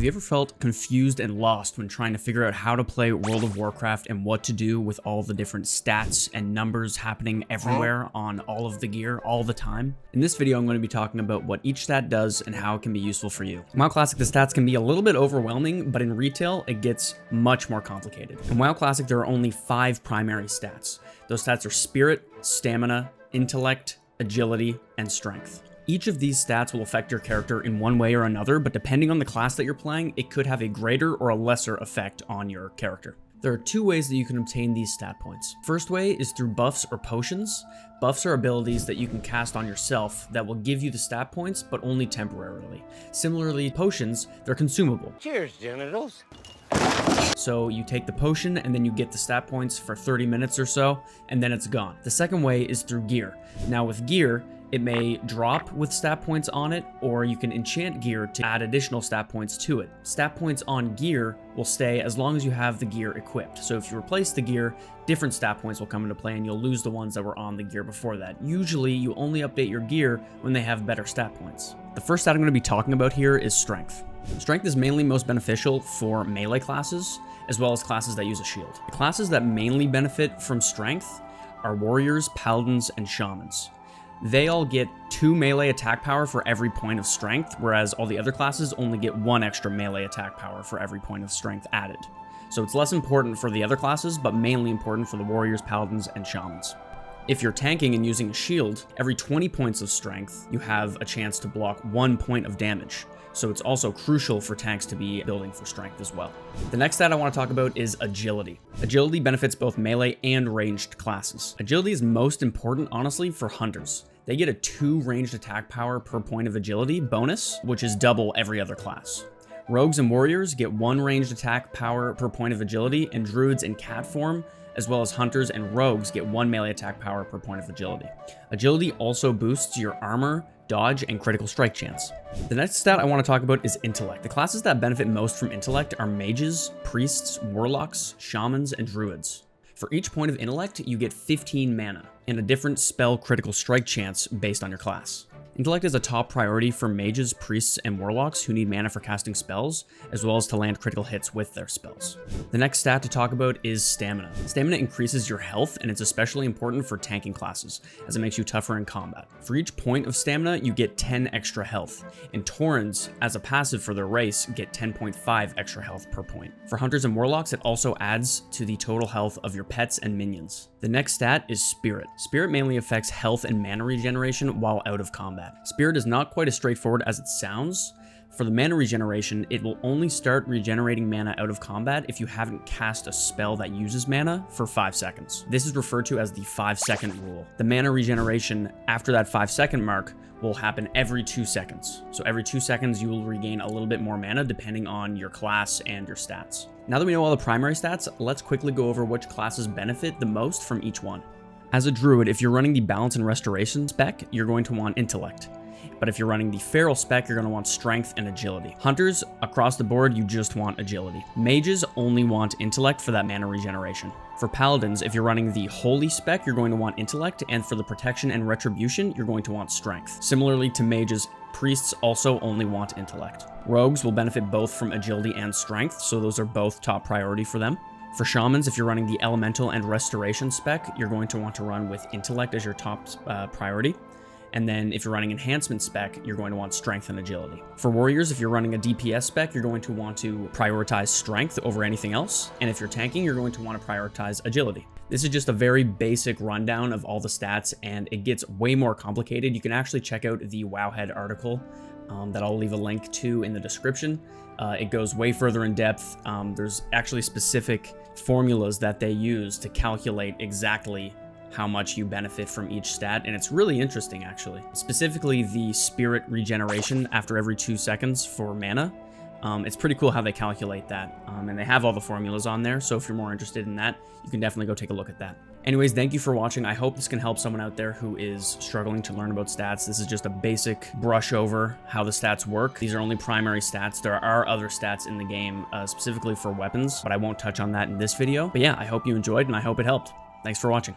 Have you ever felt confused and lost when trying to figure out how to play World of Warcraft and what to do with all the different stats and numbers happening everywhere on all of the gear all the time? In this video, I'm going to be talking about what each stat does and how it can be useful for you. In WoW Classic, the stats can be a little bit overwhelming, but in retail, it gets much more complicated. In WoW Classic, there are only 5 primary stats. Those stats are Spirit, Stamina, Intellect, Agility, and Strength. Each of these stats will affect your character in one way or another, but depending on the class that you're playing, it could have a greater or a lesser effect on your character. There are 2 ways that you can obtain these stat points. First way is through buffs or potions. Buffs are abilities that you can cast on yourself that will give you the stat points, but only temporarily. Similarly, potions, they're consumable. Cheers, genitals. So you take the potion and then you get the stat points for 30 minutes or so, and then it's gone. The second way is through gear. Now with gear, it may drop with stat points on it, or you can enchant gear to add additional stat points to it. Stat points on gear will stay as long as you have the gear equipped. So if you replace the gear, different stat points will come into play and you'll lose the ones that were on the gear before that. Usually you only update your gear when they have better stat points. The first stat I'm going to be talking about here is Strength. Strength is mainly most beneficial for melee classes, as well as classes that use a shield. The classes that mainly benefit from Strength are Warriors, Paladins, and Shamans. They all get 2 melee attack power for every point of strength, whereas all the other classes only get 1 extra melee attack power for every point of strength added. So it's less important for the other classes, but mainly important for the Warriors, Paladins, and Shamans. If you're tanking and using a shield, every 20 points of strength, you have a chance to block 1 point of damage. So it's also crucial for tanks to be building for strength as well. The next stat I want to talk about is Agility. Agility benefits both melee and ranged classes. Agility is most important, honestly, for hunters. They get a 2 ranged attack power per point of agility bonus, which is double every other class. Rogues and warriors get 1 ranged attack power per point of agility, and druids in cat form, as well as hunters and rogues, get 1 melee attack power per point of agility. Agility also boosts your armor, dodge, and critical strike chance. The next stat I want to talk about is Intellect. The classes that benefit most from Intellect are mages, priests, warlocks, shamans, and druids. For each point of intellect, you get 15 mana and a different spell critical strike chance based on your class. Intellect is a top priority for mages, priests, and warlocks who need mana for casting spells, as well as to land critical hits with their spells. The next stat to talk about is Stamina. Stamina increases your health, and it's especially important for tanking classes, as it makes you tougher in combat. For each point of Stamina, you get 10 extra health, and Taurens, as a passive for their race, get 10.5 extra health per point. For hunters and warlocks, it also adds to the total health of your pets and minions. The next stat is Spirit. Spirit mainly affects health and mana regeneration while out of combat. Spirit is not quite as straightforward as it sounds. For the mana regeneration, it will only start regenerating mana out of combat if you haven't cast a spell that uses mana for 5 seconds. This is referred to as the 5-second rule. The mana regeneration after that 5-second mark will happen every 2 seconds. So every 2 seconds, you will regain a little bit more mana depending on your class and your stats. Now that we know all the primary stats, let's quickly go over which classes benefit the most from each one. As a druid, if you're running the balance and restoration spec, you're going to want intellect. But if you're running the feral spec, you're going to want strength and agility. Hunters, across the board, you just want agility. Mages only want intellect for that mana regeneration. For paladins, if you're running the holy spec, you're going to want intellect, and for the protection and retribution, you're going to want strength. Similarly to mages, priests also only want intellect. Rogues will benefit both from agility and strength, so those are both top priority for them. For shamans, if you're running the elemental and restoration spec, you're going to want to run with intellect as your top priority. And then if you're running enhancement spec, you're going to want strength and agility. For warriors, if you're running a DPS spec, you're going to want to prioritize strength over anything else. And if you're tanking, you're going to want to prioritize agility. This is just a very basic rundown of all the stats, and it gets way more complicated. You can actually check out the Wowhead article that I'll leave a link to in the description. It goes way further in depth. There's actually specific formulas that they use to calculate exactly how much you benefit from each stat, and it's really interesting actually. Specifically the spirit regeneration after every 2 seconds for mana. It's pretty cool how they calculate that, and they have all the formulas on there, so if you're more interested in that, you can definitely go take a look at that. Anyways, thank you for watching. I hope this can help someone out there who is struggling to learn about stats. This is just a basic brush over how the stats work. These are only primary stats. There are other stats in the game, specifically for weapons, but I won't touch on that in this video. But yeah, I hope you enjoyed, and I hope it helped. Thanks for watching.